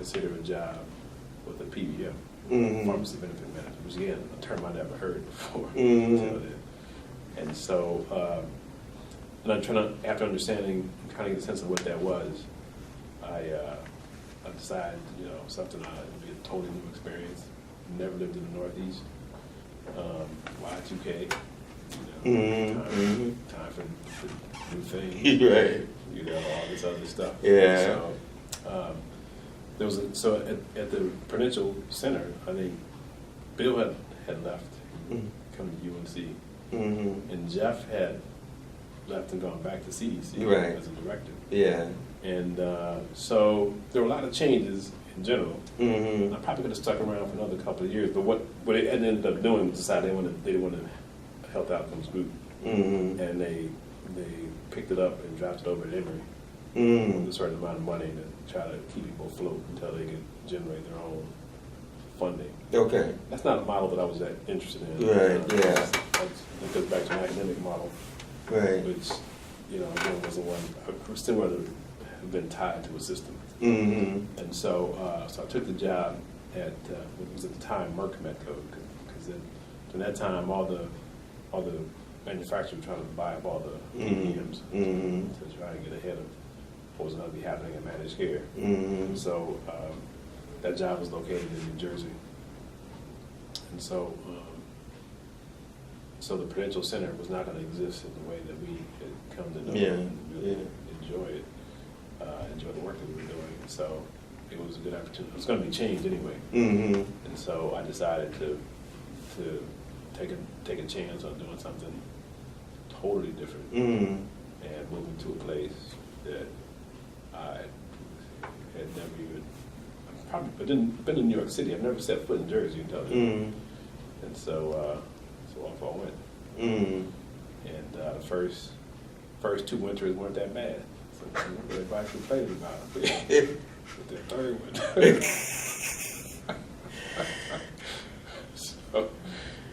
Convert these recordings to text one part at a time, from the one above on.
consider a job with a PBM, pharmacy benefit manager, which again, a term I never heard before. Until then. And so, and I'm trying to, after understanding, kind of get a sense of what that was, I decided, something would be a totally new experience. Never lived in the Northeast. Y2K, time for new things. Right. All this other stuff. Yeah. So, there was at the Prudential Center, I think Bill had left, come to UNC, and Jeff had left and gone back to CDC as a director. Yeah. And so there were a lot of changes in general. I probably could have stuck around for another couple of years, but what it ended up doing was decide they wanted a health outcomes group, and they picked it up and dropped it over at Emory with a certain amount of money to try to keep people afloat until they could generate their own funding. Okay. That's not a model that I was that interested in. Right. It goes back to an academic model, right? Which again wasn't one. I still would have been tied to a system. And so I took the job at what was at the time Merck Medco, because at that time all the manufacturers were trying to buy up all the PBMs to try to get ahead of what was going to be happening in managed care. So that job was located in New Jersey, and so the Prudential Center was not going to exist in the way that we had come to know and really enjoy it. Enjoy the work that we were doing. So it was a good opportunity. It was going to be changed anyway. And so I decided to take a chance on doing something totally different and moving to a place that I had never even been in New York City. I've never set foot in Jersey until then. And so off I went. And the first 2 winters weren't that bad. So everybody complaining about it. But the third one.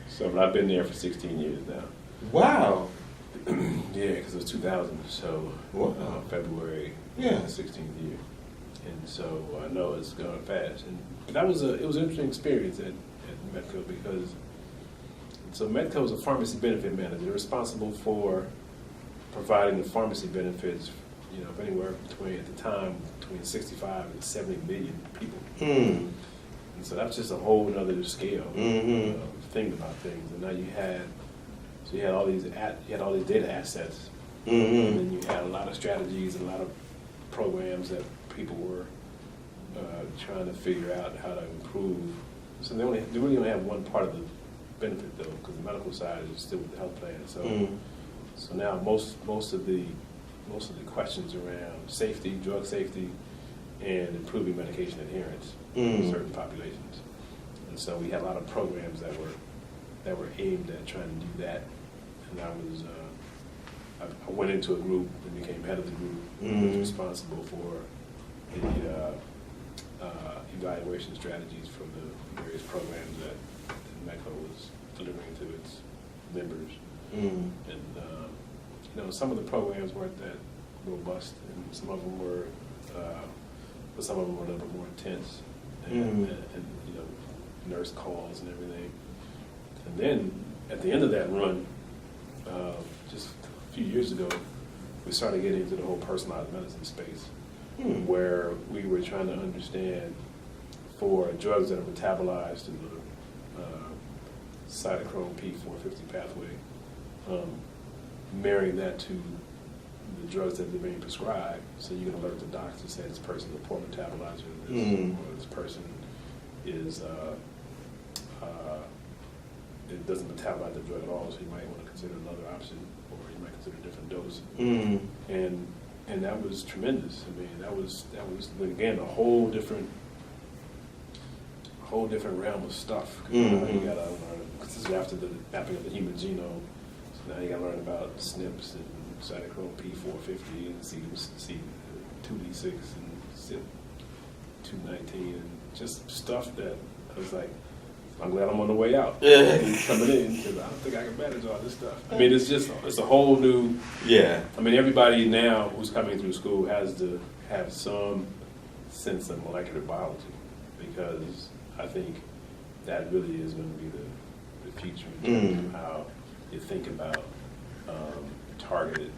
So I've been there for 16 years now. Wow. Yeah, because it was 2000. So February, 16th year. And so I know it's going fast. But it was an interesting experience at Medco because Medco is a pharmacy benefit manager. They're responsible for providing the pharmacy benefits, of anywhere between 65 and 70 million people. And so that's just a whole other scale thing about things. And now you had all these data assets, and then you had a lot of strategies and a lot of programs that people were trying to figure out how to improve. So they really only have one part of the benefit though, because the medical side is still with the health plan. So now most of the questions around safety, drug safety, and improving medication adherence in certain populations. And so we had a lot of programs that were aimed at trying to do that. And I went into a group and became head of the group, was responsible for the evaluation strategies from the various programs that MECO was delivering to its members. And some of the programs weren't that robust, and some of them were, but some of them were a little bit more intense, and nurse calls and everything. And then at the end of that run, just a few years ago, we started getting into the whole personalized medicine space, where we were trying to understand for drugs that are metabolized through the cytochrome P450 pathway, marrying that to the drugs that are being prescribed, so you can alert the doctor to say this person is a poor metabolizer of this, or this person is it doesn't metabolize the drug at all, so you might want to consider another option, or you might consider a different dose. And that was tremendous. I mean, that was again a whole different realm of stuff. You got to learn, because this is after the mapping of the human genome. So now you got to learn about SNPs and cytochrome P450 and C2D6 and CYP219 and just stuff that I was like, I'm glad I'm on the way out. Coming in, because I don't think I can manage all this stuff. I mean, it's a whole new. Yeah. I mean, everybody now who's coming through school has to have some sense of molecular biology, because I think that really is going to be the future in terms of how you think about targeted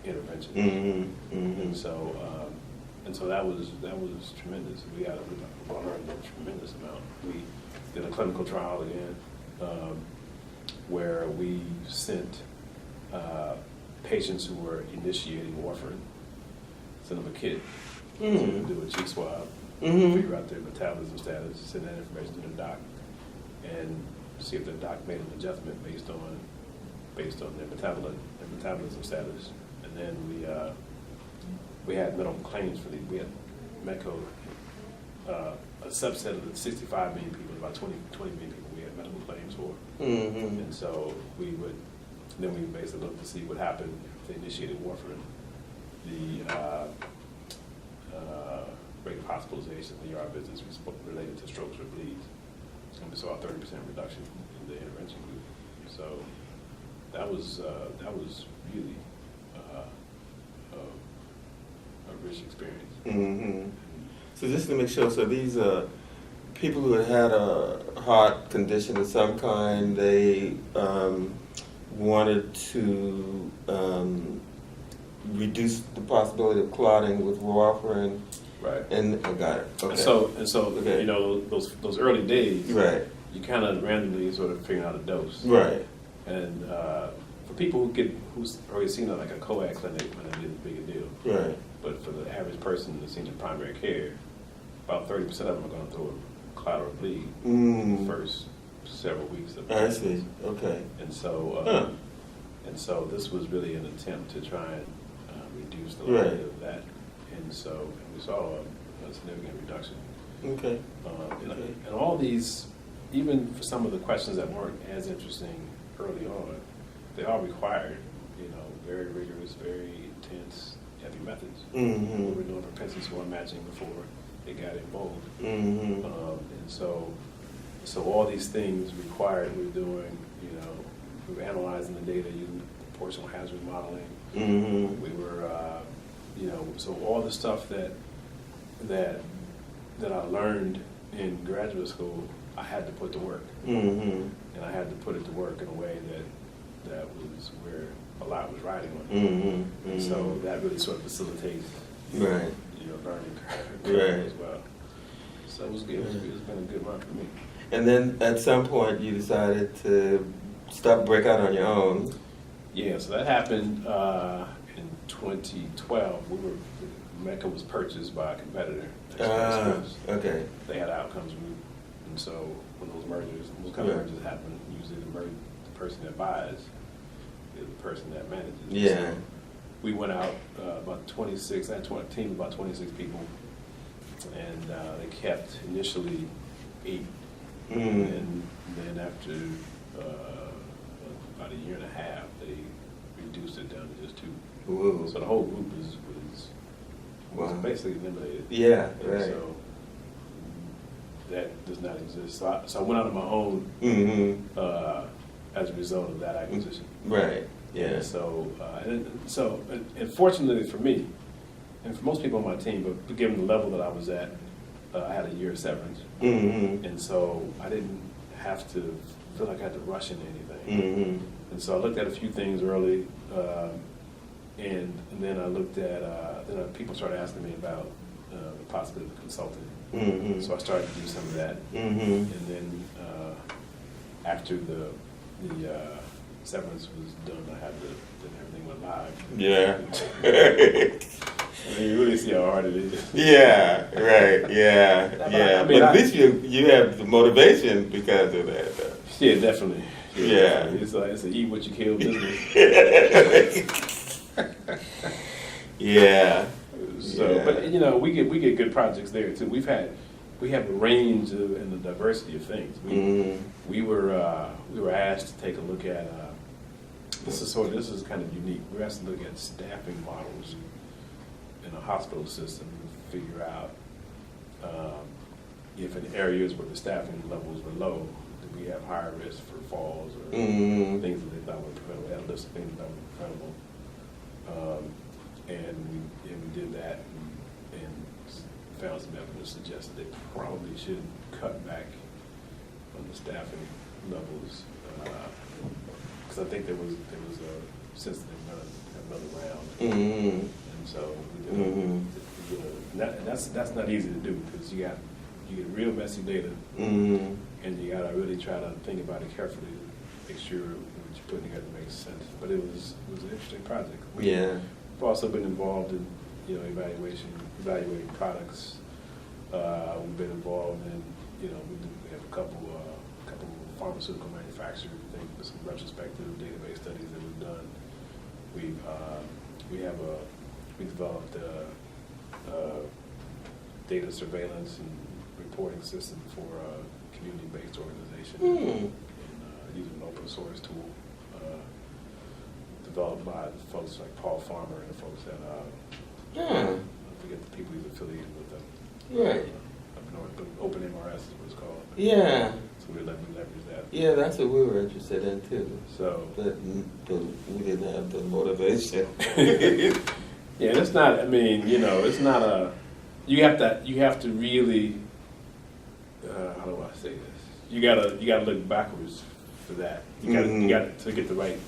intervention. And so that was tremendous. We learned a tremendous amount. We did a clinical trial again, where we sent patients who were initiating warfarin, sent them a kit to do a cheek swab, figure out their metabolism status, send that information to the doc, and see if the doc made an adjustment based on their metabolism status. And then we had medical claims for we had Medco, a subset of the 65 million people, about 20 million people we had medical claims for. And so we basically looked to see what happened if they initiated warfarin. The rate of hospitalization in the ER visits was related to strokes or bleeds. And we saw a 30% reduction in the intervention group. So that was really a rich experience. So just to make sure, so these people who had a heart condition of some kind, they wanted to reduce the possibility of clotting with warfarin. Right. And I got it. Okay. And so okay. You know, those early days, right, you kind of randomly sort of figure out a dose. Right. And for people who's already seen like a coag clinic, when they did a big deal. Right. But for the average person that's seen in primary care, about 30% of them are going to throw a clot or a bleed the first several weeks of the I see. Okay. And so this was really an attempt to try and reduce the likelihood of that. And so we saw a significant reduction. Okay. And all these, even for some of the questions that weren't as interesting early on, they all required, very rigorous, very intense, heavy methods. We were doing propensity score matching before it got involved. And so all these things required, we were analyzing the data using proportional hazard modeling. We were, so all the stuff that I learned in graduate school, I had to put to work. And I had to put it to work in a way that was where a lot was riding on. And so that really sort of facilitates learning curve as well. So it was good. It's been a good run for me. And then at some point you decided to break out on your own. Yeah, so that happened in 2012. Mecca was purchased by a competitor. Okay. They had outcomes group, and so when those kind of mergers happen, usually the person that buys is the person that manages. Yeah. So we went out about 26. I had a team of about 26 people, and they kept initially 8, and then after about a year and a half, they reduced it down to just 2. Whoa. So the whole group was basically eliminated. Yeah, and right. So that does not exist. So I went out on my own as a result of that acquisition. Right. Yeah. And so and fortunately for me, and for most people on my team, but given the level that I was at, I had a year of severance, and so I didn't have to feel like I had to rush into anything. And so I looked at a few things early, and then I looked at then people started asking me about the possibility of consulting. So I started to do some of that, and then after the severance was done, then everything went live. Yeah. I mean, you really see how hard it is. Yeah, right, yeah. But at least you have the motivation because of that, though. Yeah, definitely. Yeah. Definitely. It's a eat what you kill business. Yeah. So, but we get good projects there too. We have a range and a diversity of things. We were asked to take a look at this is kind of unique. We were asked to look at staffing models in a hospital system to figure out if in areas where the staffing levels were low, did we have higher risk for falls or things that they thought were preventable. We had a list of things that were preventable, and we did that and found some evidence to suggest that they probably should cut back on the staffing levels, because I think there was since they've done another round, and so that's not easy to do, because you get real messy data, and you got to really try to think about it carefully to make sure what you're putting together makes sense. But it was an interesting project. We've also been involved in evaluating products. We've been involved in we have a couple pharmaceutical manufacturers things with some retrospective database studies that we've done. We developed a data surveillance and reporting system for a community-based organization, and using an open source tool developed by folks like Paul Farmer and the folks at I forget the people he's affiliated with them. Right. But Open MRS is what it's called. Yeah. So we leverage that. Yeah, that's what we were interested in too. So, but we didn't have the motivation. yeah, it's not. I mean, it's not a. You have to really. How do I say this? You gotta look backwards for that. You got to get the right.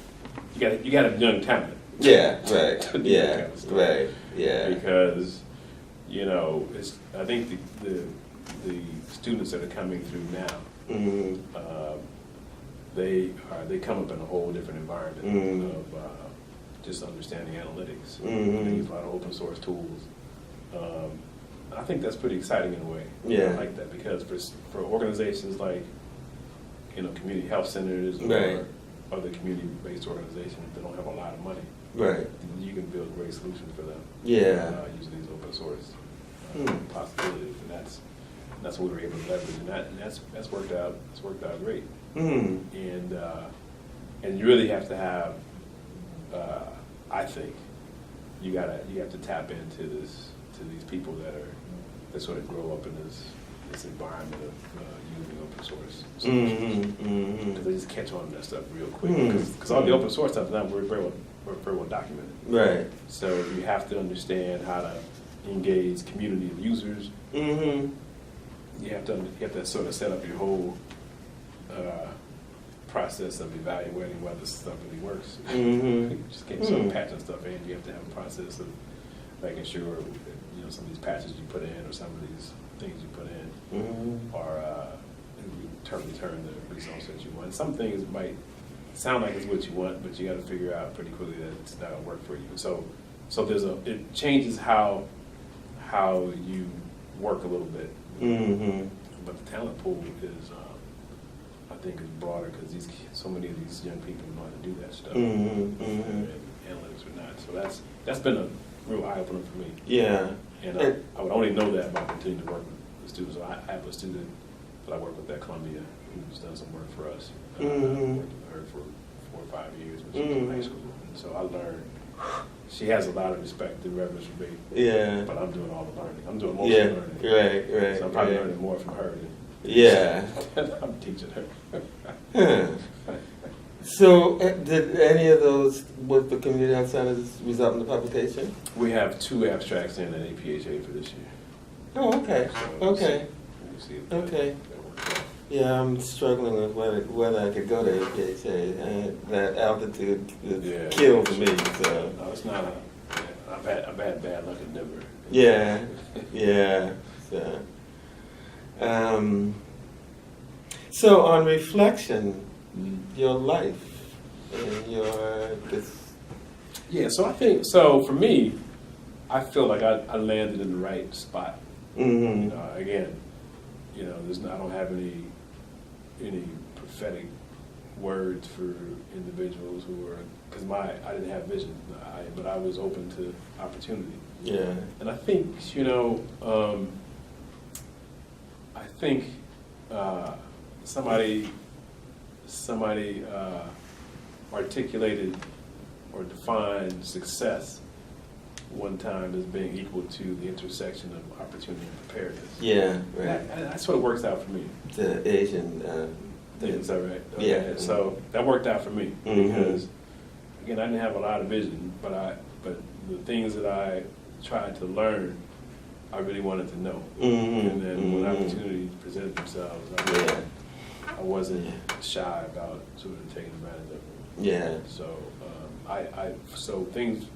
You got to have young talent. Yeah. Right. Yeah. Kind of stuff. Right. Yeah. Because I think the students that are coming through now, they come up in a whole different environment of just understanding analytics. They use a lot of open source tools. I think that's pretty exciting in a way. Yeah. I like that, because for organizations like community health centers or other community-based organizations that don't have a lot of money, right, you can build great solutions for them. Yeah. Using these open source possibilities, and that's what we were able to leverage, and that's worked out. It's worked out great. And you really have to have. I think you have to tap into these people that sort of grow up in this environment of using open source solutions, because they just catch on to that stuff real quick. Because all the open source stuff now we're very well documented. Right. So you have to understand how to engage community of users. You have to sort of set up your whole process of evaluating whether stuff really works. You just can't sort of patching stuff in. You have to have a process of making sure some of these patches you put in or some of these things you put in are return the results that you want. Some things might sound like it's what you want, but you got to figure out pretty quickly that it's not going to work for you. So it changes how you work a little bit. But the talent pool is, I think, is broader, because so many of these young people know how to do that stuff, and analytics or not. So that's been a real eye opener for me. Yeah. And I would only know that by continuing to work with the students. So I have a student that I work with at Columbia who's done some work for us. I worked with her for 4 or 5 years when she was in high school. And so I learned. She has a lot of respect and reverence for me. Yeah. But I'm doing all the learning. I'm doing most of the learning. Right. So I'm probably learning more from her than I'm teaching her. So, did any of those with the community health centers result in the publication? We have 2 abstracts in an APHA for this year. Oh, okay. So okay. We'll see if okay. that works out. Yeah, I'm struggling with whether I could go to APHA. That altitude is kills me. So. No, it's not. I've had bad luck in Denver. Yeah. So on reflection, your life and so I think for me, I feel like I landed in the right spot. Again, I don't have any prophetic words for individuals who were, because I didn't have vision, but I was open to opportunity. Yeah. And I think somebody articulated or defined success one time as being equal to the intersection of opportunity and preparedness. Yeah, right. That's what works out for me. The Asian thing. Is that right? Okay. Yeah. So that worked out for me because, again, I didn't have a lot of vision, but the things that I tried to learn, I really wanted to know. Mm-hmm. And then when opportunities presented themselves, I wasn't shy about sort of taking advantage of it. Yeah. So so things,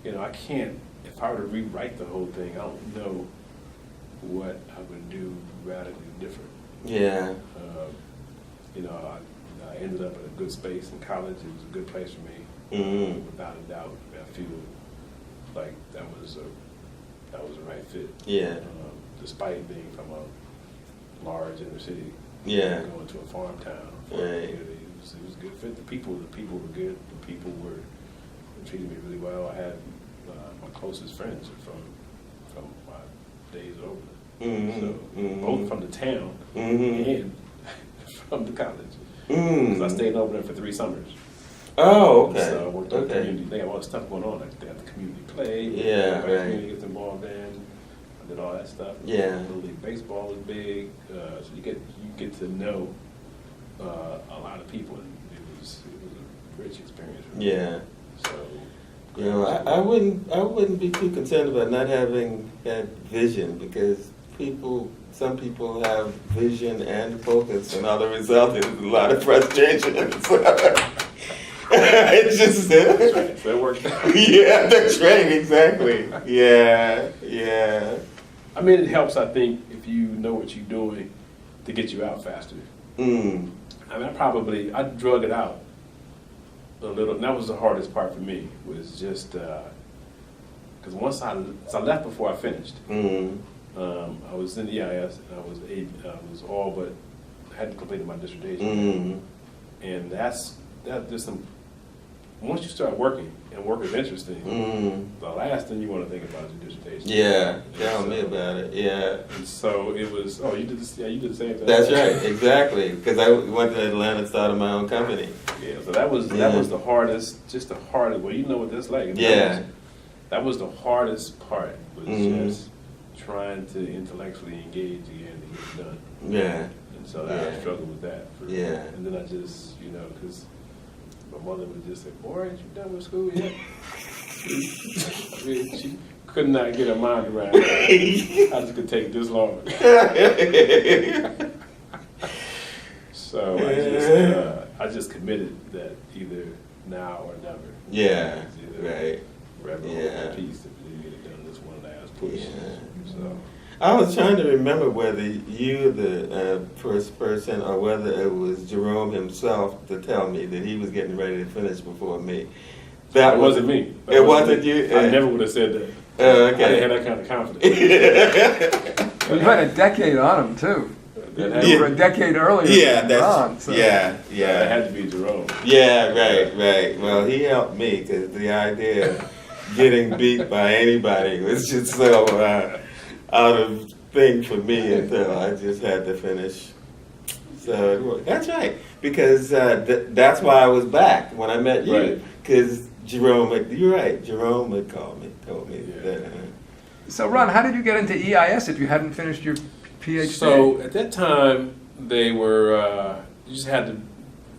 I can't, if I were to rewrite the whole thing, I don't know what I would do radically different. Yeah. I ended up in a good space in college. It was a good place for me, without a doubt. I feel like that was the right fit. Yeah. Despite being from a large inner city, going to a farm town, right. it was a good fit. The people were good. The people were treated me really well. I had my closest friends from my days over. So both from the town and from the college. Because I stayed over there for 3 summers. Oh, okay. So I worked on the community. They had all this stuff going on. Like they had the community play. Yeah, the right. community gets involved in. I did all that stuff. Yeah. Little league baseball was big. So you get to know a lot of people, and it was a rich experience for me. Yeah. So I wouldn't be too concerned about not having that vision, because some people have vision and focus, and all the result is a lot of frustration. It's just that's right. So it worked out. Yeah, that's right, exactly. Yeah. I mean, it helps, I think, if you know what you're doing to get you out faster. I mean, I drug it out a little, and that was the hardest part for me, was just, because once I left before I finished. I was in the EIS, and I was all but had completed my dissertation. And there's some, once you start working, and work is interesting, the last thing you want to think about is your dissertation. Yeah, tell me about it, yeah. And so it was, you did this, you did the same thing. That's right, exactly, because I went to Atlanta and started my own company. Yeah, so that was the hardest, well, you know what that's like. That was the hardest part, was just trying to intellectually engage again to get it done. Yeah. And so I struggled with that. Yeah. And then I just, because my mother would just say, "Boy, ain't you done with school yet?" I mean, she could not get her mind around it. How this could take this long. So I just committed that either now or never. Yeah, right. Forever hold peace if you get it done this one last push. Yeah. So I was trying to remember whether you the first person, or whether it was Jerome himself to tell me that he was getting ready to finish before me. That wasn't me. It wasn't you? I never would have said that. Okay. I didn't have that kind of confidence. Well, you had a decade on him, too. You were a decade earlier than Ron. So. That had to be Jerome. Yeah, right. Well, he helped me, because the idea of getting beat by anybody was just so out of thing for me until I just had to finish. So that's right, because that's why I was back when I met you, because Jerome had told me that. So Ron, how did you get into EIS if you hadn't finished your PhD? So at that time, they were,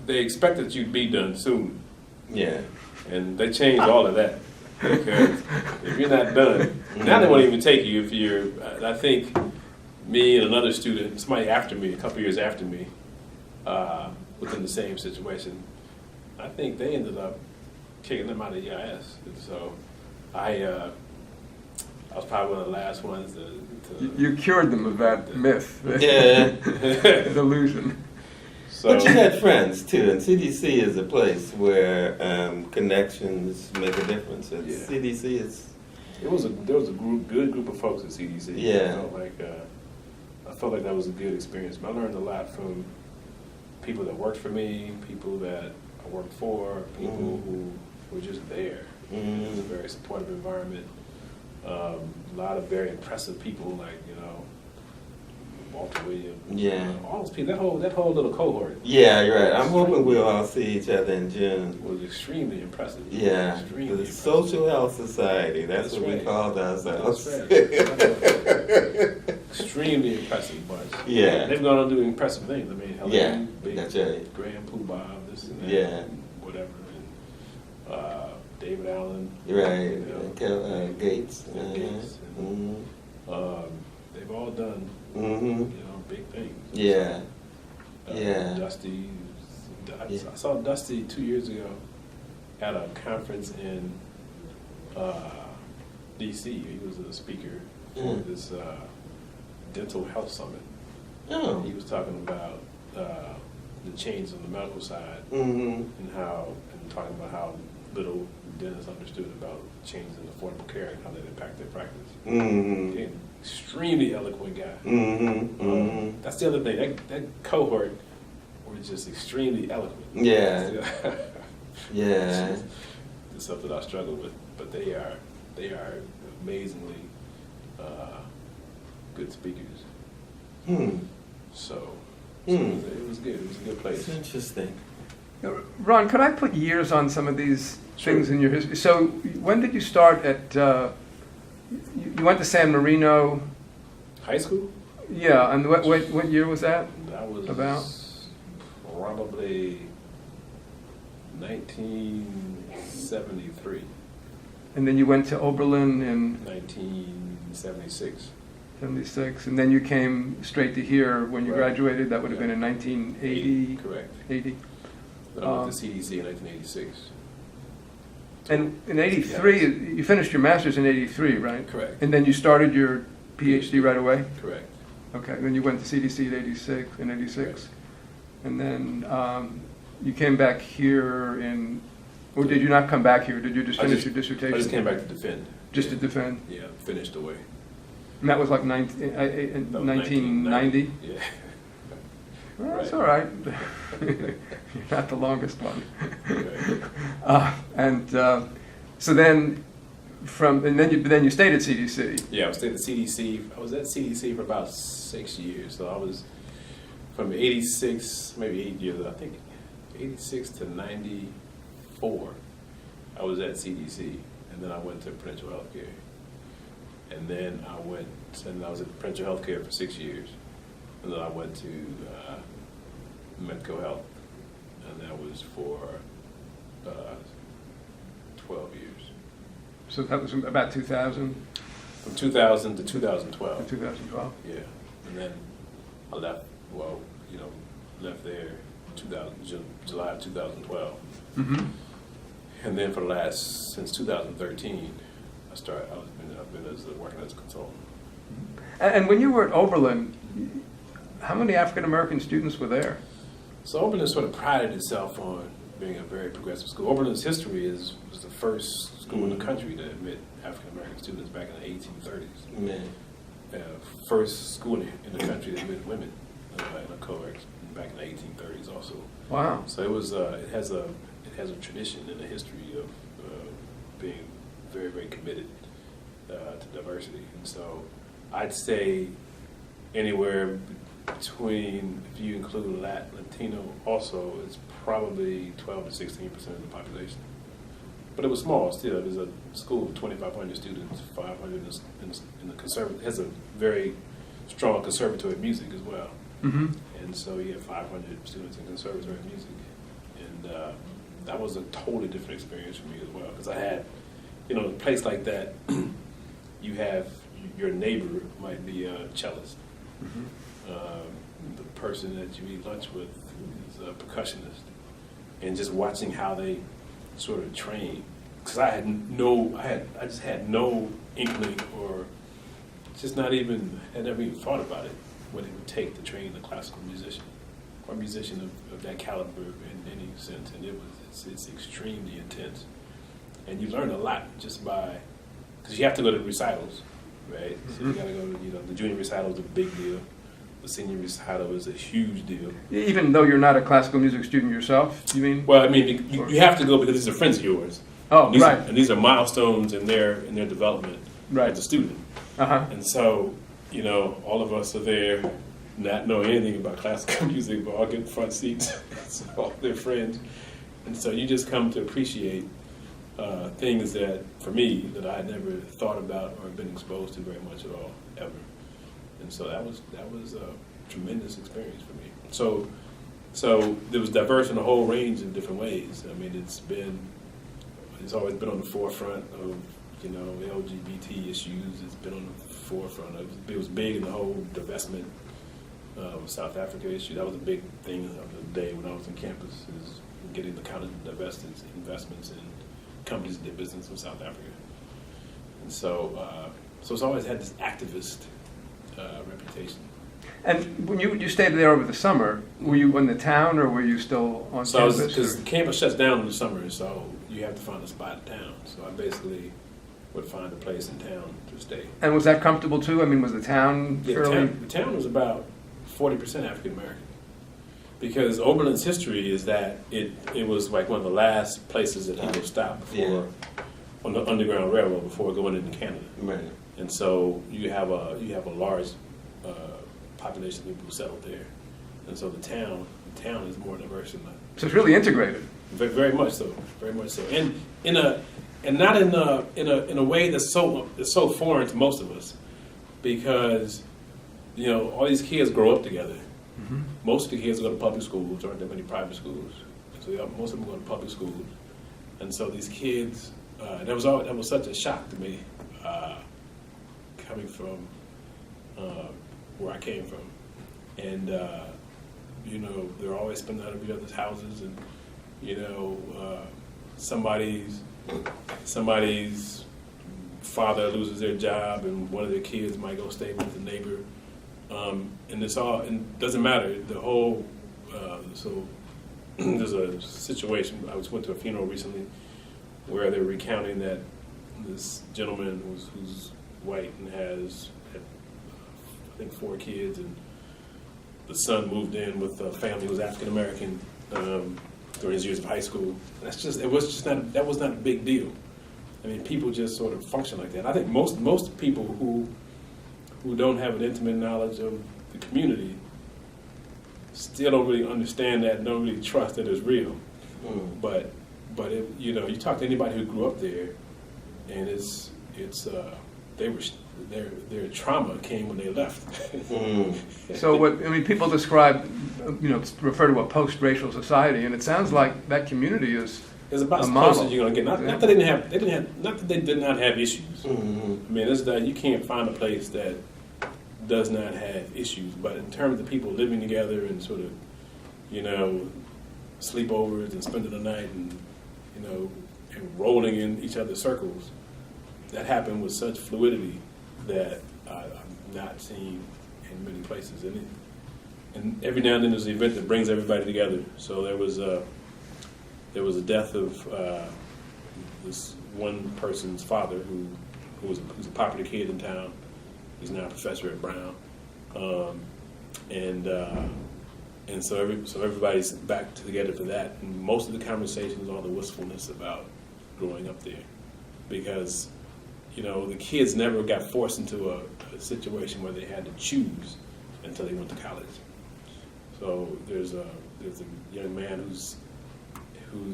they expected you'd be done soon. Yeah. And they changed all of that. Because if you're not done, now they won't even take you if you're, I think me and another student, somebody after me, a couple years after me, within the same situation, I think they ended up kicking them out of EIS. And so I was probably one of the last ones to you cured them of that myth. Yeah. Delusion. So, but you had friends too, and CDC is a place where connections make a difference. CDC is. There was a good group of folks at CDC. Yeah. I felt like that was a good experience. I learned a lot from people that worked for me, people that I worked for, people who were just there. It was a very supportive environment. A lot of very impressive people, like Walter Williams. Yeah. All those people, that whole little cohort. Yeah, you're right. I'm hoping we'll all see each other in June. Was extremely impressive. Yeah. Extremely The impressive. Social Health Society. That's what we right. called ourselves. That's right. Extremely impressive bunch. Yeah. They've gone on to do impressive things. I mean, Helen, Big, that's right. Graham Poobah, this and that, Yeah. whatever. And, David Allen. Right. Gates. Gates. They've all done, big things. Yeah. Dusty, I saw Dusty 2 years ago at a conference in D.C. He was a speaker for this dental health summit. Oh. He was talking about the change on the medical side and talking about how little dentists understood about changes in affordable care and how that impact their practice. Again, extremely eloquent guy. That's the other thing. That cohort were just extremely eloquent. Yeah. Yeah. It's something I struggle with, but they are amazingly good speakers. So it was good. It was a good place. It's interesting. Ron, could I put years on some of these things in your history? So when did you start at, you went to San Marino? High school? Yeah, and what year was that? That was about? Probably 1973. And then you went to Oberlin in 1976. 76, and then you came straight to here when you graduated. That would have been in 1980. Correct. 80. But I went to CDC in 1986. And in 83, you finished your master's in 83, right? Correct. And then you started your PhD right away? Correct. Okay, then you went to CDC in 86. Correct. And then you came back here or did you not come back here? Did you just finish your dissertation? I just came back to defend. Just to defend? Yeah, finished away. And that was like 1990? Yeah. Well, that's all right. You're not the longest one. So then, then you stayed at CDC. Yeah, I stayed at CDC. I was at CDC for about 6 years. So I was from 86, maybe 8 years. I think 86 to 94. I was at CDC, and then I went to Prudential Healthcare. And then I was at Prudential Healthcare for 6 years. And then I went to Medco Health, and that was for 12 years. So that was about 2000? From 2000 to 2012. 2012? Yeah. And then I left, left there July of 2012. Mm-hmm. And then since 2013, I've been working as a consultant. And when you were at Oberlin, how many African American students were there? So Oberlin sort of prided itself on being a very progressive school. Oberlin's history was the first school in the country to admit African American students back in the 1830s. First school in the country that admitted women in a cohort back in the 1830s also. Wow. So it was it has a tradition and a history of being very, very committed to diversity. And so I'd say anywhere between, if you include Latino also, it's probably 12 to 16% of the population. But it was small still. It was a school of 2,500 students, 500 in the conservative. It has a very strong conservatory of music as well. Mm-hmm. And so you have 500 students in conservatory of music. And that was a totally different experience for me as well. Because I had, in a place like that, you have your neighbor might be a cellist. Mm-hmm. The person that you eat lunch with is a percussionist. And just watching how they sort of train. Because I just had no inkling or just had never even thought about it, what it would take to train a classical musician or a musician of that caliber in any sense. And it's extremely intense. And you learn a lot just because you have to go to recitals, right? So you got to go to, the junior recital is a big deal. The senior recital is a huge deal. Even though you're not a classical music student yourself, you mean? Well, I mean, you have to go because these are friends of yours. Oh, right. And these are milestones in their development as a student. Uh-huh. And so, all of us are there not knowing anything about classical music, but all get front seats. So all their friends. And so you just come to appreciate things that, for me, that I had never thought about or been exposed to very much at all, ever. And so that was a tremendous experience for me. So it was diverse in a whole range of different ways. I mean, it's always been on the forefront of You know, LGBT issues has been on the forefront. It was big in the whole divestment South Africa issue. That was a big thing of the day when I was on campus, is getting the college to divest its investments in companies that did business in South Africa. And so, so it's always had this activist reputation. And when you stayed there over the summer, were you in the town or were you still on campus? Because the campus shuts down in the summer, so you have to find a spot in town. So I basically would find a place in town to stay. And was that comfortable too? I mean, was the town fairly... The town was about 40% African American. Because Oberlin's history is that it was like one of the last places that people stopped before on the Underground Railroad before going into Canada. Right. And so you have a large population of people who settled there, and so the town is more diverse than that. So it's really integrated. Very much so, and not in a way that's so foreign to most of us, because you know all these kids grow up together. Mm-hmm. Most of the kids go to public schools. There aren't that many private schools, so most of them go to public schools, and so these kids. That was such a shock to me, coming from where I came from, and you know they're always spending out of each other's houses, and you know somebody's father loses their job, and one of their kids might go stay with the neighbor, and it doesn't matter. The whole so there's a situation. I went to a funeral recently where they were recounting that this gentleman who's white and had I think 4 kids, and the son moved in with a family who was African American during his years of high school. That was not a big deal. I mean, people just sort of function like that. I think most people who don't have an intimate knowledge of the community still don't really understand that, and don't really trust that it's real. But you know, you talk to anybody who grew up there, and their trauma came when they left. So people describe, refer to a post-racial society, and it sounds like that community is it's about as close as you're going to get. Not that they did not have issues. Mm-hmm. I mean, it's that you can't find a place that does not have issues. But in terms of people living together and sort of, you know, sleepovers and spending the night and, you know, and rolling in each other's circles, that happened with such fluidity that I've not seen in many places. And every now and then there's an event that brings everybody together. So there was a death of this one person's father who's a popular kid in town. He's now a professor at Brown, and so everybody's back together for that. And most of the conversation is all the wistfulness about growing up there, because you know the kids never got forced into a situation where they had to choose until they went to college. So there's a young man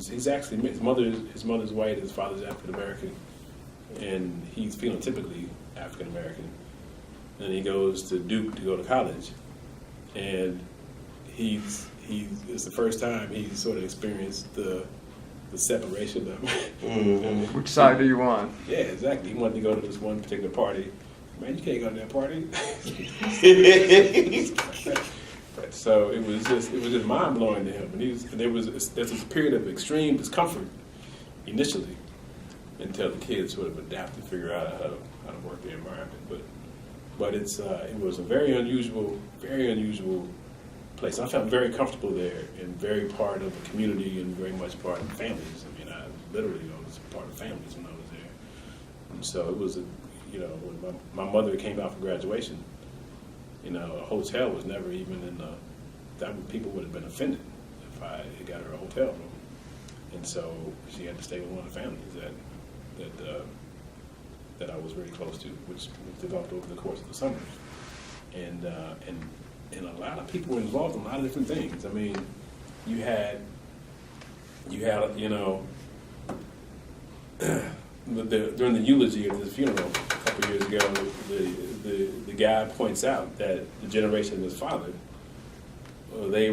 he's actually his mother's white, his father's African American, and he's phenotypically African American. And he goes to Duke to go to college, and it's the first time he's sort of experienced the separation of mm-hmm. Which side do you want? Yeah, exactly. He wanted to go to this one particular party. Man, you can't go to that party. So it was just mind blowing to him, and there's this period of extreme discomfort initially until the kids sort of adapt and figure out how to work the environment. But it was a very unusual place. I felt very comfortable there and very part of the community and very much part of families. I mean, I literally was part of families when I was there. And so it was when my mother came out for graduation, you know, a hotel was never even people would have been offended if I had got her a hotel room. And so she had to stay with one of the families that I was very close to, which developed over the course of the summer. And a lot of people were involved in a lot of different things. I mean, you had you know, during the eulogy of this funeral a couple of years ago, the guy points out that the generation of his father, they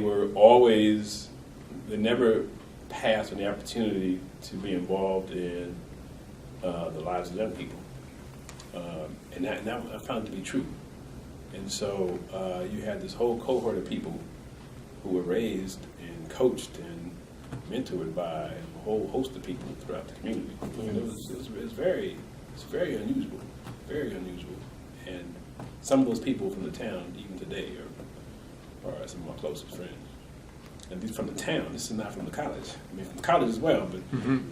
never passed on the opportunity to be involved in the lives of young people. And that I found it to be true. And so you had this whole cohort of people who were raised and coached and mentored by a whole host of people throughout the community. And it's very unusual, very unusual. And some of those people from the town, even today, are some of my closest friends. And these from the town. This is not from the college. I mean, from the college as well,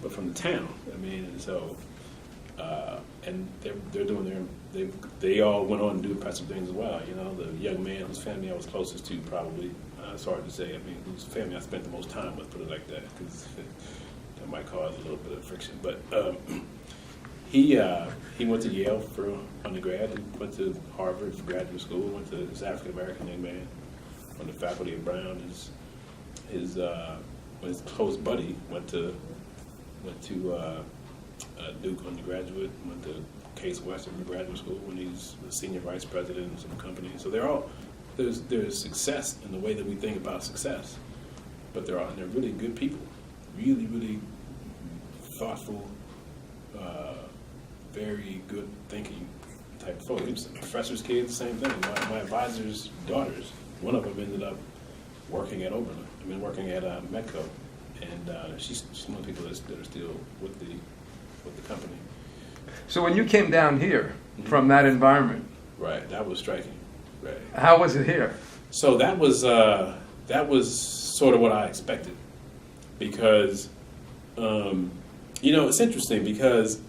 but from the town. I mean, and so, and they're doing they all went on to do impressive things as well. You know, the young man whose family I was closest to, probably, it's hard to say. I mean, whose family I spent the most time with, put it like that, because that might cause a little bit of friction. But he went to Yale for undergrad. He went to Harvard for graduate school. Went to his African American young man on the faculty of Brown. His close buddy went to Duke undergraduate. Went to Case Western for graduate school when he's the senior vice president of some company. So there's success in the way that we think about success, but they're really good people, really thoughtful, very good thinking type of folks. Professors' kids, same thing. My advisor's daughters, one of them ended up working at Oberlin. I mean, working at Metco, and she's one of the people that are still with the company. So when you came down here from that environment, right, that was striking. Right. How was it here? So that was sort of what I expected, because it's interesting because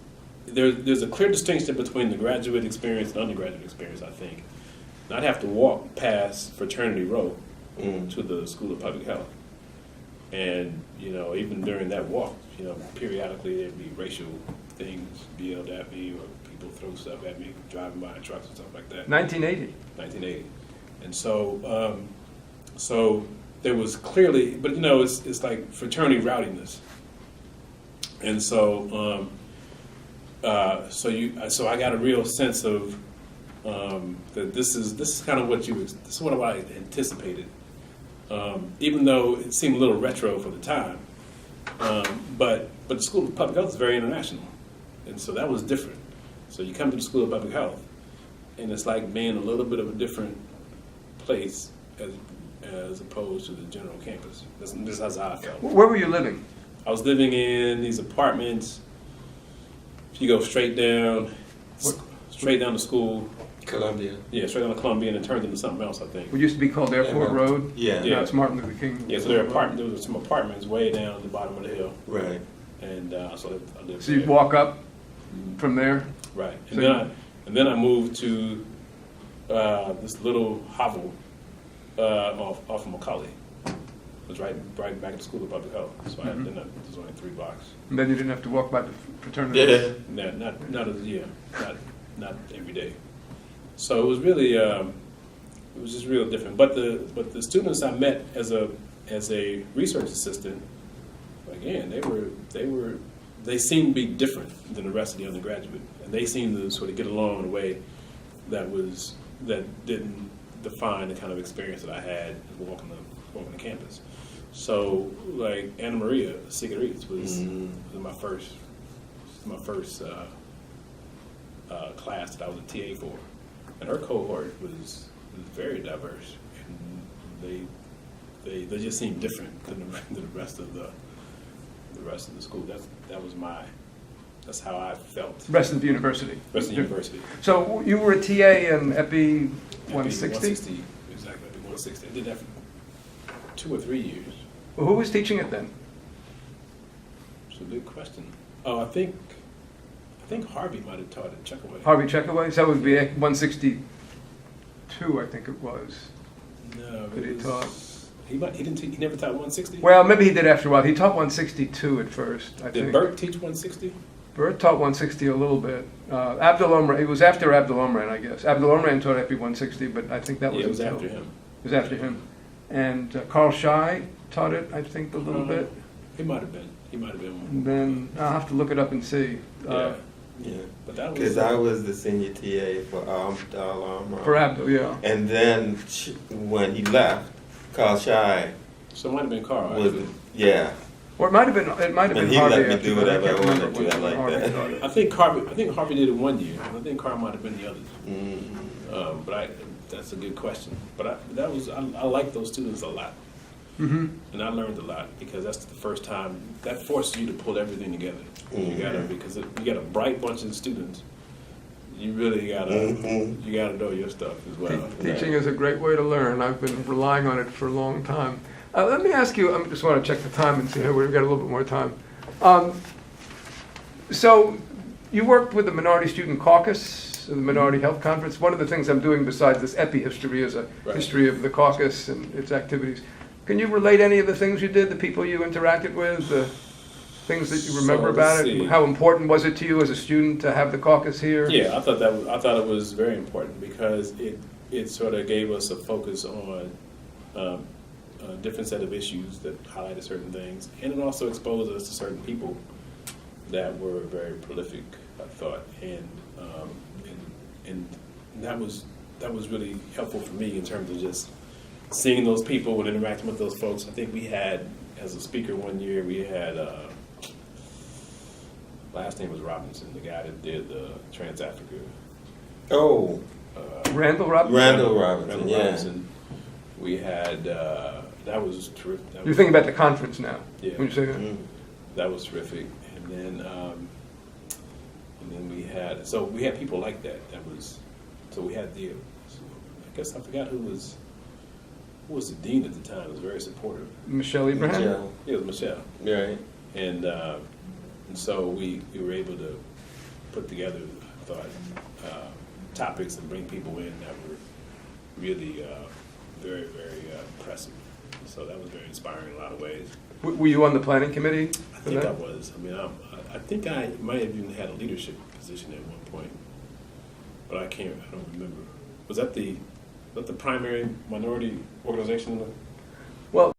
there's a clear distinction between the graduate experience and undergraduate experience, I think. And I'd have to walk past Fraternity Row to the School of Public Health. And, even during that walk, periodically there'd be racial things yelled at me, or people throw stuff at me, driving by in trucks and stuff like that. 1980. And so there was clearly, but it's like fraternity rowdiness. And so so I got a real sense of that this is kind of what this is what I anticipated. Even though it seemed a little retro for the time, but the School of Public Health is very international, and so that was different. So you come to the School of Public Health, and it's like being a little bit of a different place as opposed to the general campus. This is how I felt. Where were you living? I was living in these apartments. If you go straight down to school. Columbia. Yeah, straight down to Columbia, and it turned into something else, I think. What used to be called Airport Road? Yeah. Now it's Martin Luther King. Yeah, so there were some apartments way down at the bottom of the hill. Right. And so I lived So there. you'd walk up from there? Right. So And then I moved to this little hovel off of Macaulay. It was right back at the School of Public Health. So then it was only 3 blocks. And then you didn't have to walk by the fraternity? Yeah. Not every day. So it was really it was just real different. But the students I met as a research assistant, again, they seemed to be different than the rest of the undergraduate, and they seemed to sort of get along in a way that didn't define the kind of experience that I had walking the campus. So, like Anna Maria Cigarettes was my first class that I was a TA for, and her cohort was very diverse, and they just seemed different than the rest of the school. That's how I felt. Rest of the university. Rest of the university. So you were a TA in Epi 160? 160, exactly. Epi 160. I did that for 2 or 3 years. Well, who was teaching it then? It's a good question. Oh, I think Harvey might have taught at Checkaway. Harvey Checkaway? So that would be 162, I think it was. No, that he taught. He didn't. He never taught 160. Well, maybe he did after a while. He taught 162 at first, I think. Did Bert teach 160? Bert taught 160 a little bit. Abdul Omran, it was after Abdul Omran, I guess. Abdul Omran taught Epi 160, but I think that was it was after him. It was after him. And Carl Schei taught it, I think, a little bit. He might have been. one. And then I'll have to look it up and see. Yeah, but that was because I was the senior TA for For Abdul, yeah. And then when he left, Carl Schei So it might have been Carl. was actually. Or it might have been And he Harvey. let me actually, do but I whatever I can't remember wanted to. when I like Harvey that. started. I think Harvey did it one year, and I think Carr might have been the others. But that's a good question. But I like those students a lot, and I learned a lot because that's the first time that forces you to pull everything together. Because you got a bright bunch of students. You really gotta know your stuff as well. Teaching is a great way to learn. I've been relying on it for a long time. Let me ask you, I just want to check the time and see how we've got a little bit more time. So you worked with the Minority Student Caucus, the Minority Health Conference. One of the things I'm doing besides this epi-history is a history of the caucus and its activities. Can you relate any of the things you did, the people you interacted with, the things that you remember about it? How important was it to you as a student to have the caucus here? Yeah, I thought it was very important because it sort of gave us a focus on a different set of issues that highlighted certain things, and it also exposed us to certain people that were very prolific, I thought, and that was really helpful for me in terms of just seeing those people and interacting with those folks. I think we had, as a speaker one year, we had last name was Robinson, the guy that did the Trans-Africa. Oh, Randall Robinson? Randall Robinson. We had, that was terrific. You're thinking about the conference now? Yeah. When you say that? That was terrific. And then we had people like that. So we had I guess I forgot who was the dean at the time. It was very supportive. Michelle Abraham? Yeah, it was Michelle. Right. And so we were able to put together, I thought, topics and bring people in that were really very, very impressive. So that was very inspiring in a lot of ways. Were you on the planning committee? I think I was. I mean, I think I might have even had a leadership position at one point, but I don't remember. Was that the primary minority organization? Well,